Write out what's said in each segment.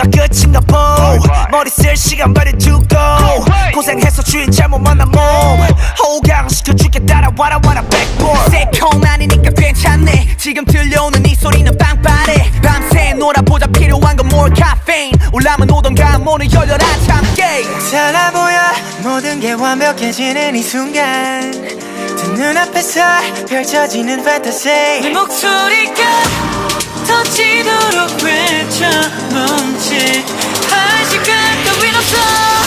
여기가 끝인가 보 머리 쓸 시간 버리 두고 고생해서 주인 잘못 만난 몸 호강시켜줄게 따라와라 와라 백볼 새콤 아니니까 괜찮네 지금 들려오는 이 소리는 빵빠레 밤새 놀아보자 필요한 건 more caffeine 올라면 오던가 문을 열려라 참깨 살아 보여 모든 게 완벽해지는 이 순간 두 눈앞에서 펼쳐지는 fantasy 내 목소리가 터지도록 외쳐 멈칫 할 시간 따윈 없어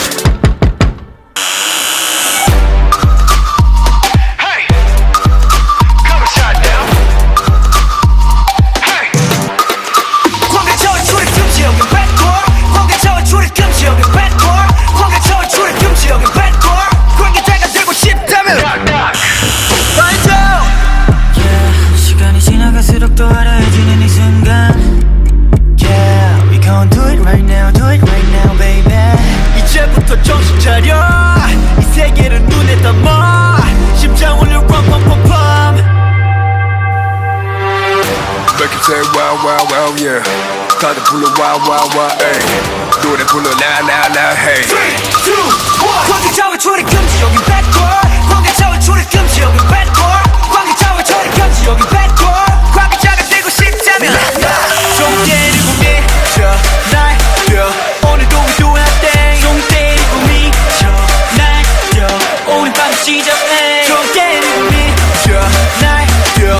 갈수록 또 알아해지는 이 순간 Yeah, we gon' do it right now, do it right now, baby 이제부터 정신 차려 이 세계를 눈에 담아 심장 울려 펑펑펑펑 Make it say wow wow wow yeah 다들 불러 wow wow wow ay 노래 불러 now now now hey 3, 2, 1 관계자와 초리 금지 여긴 bad boy 관계자와 초리 금지 여긴 bad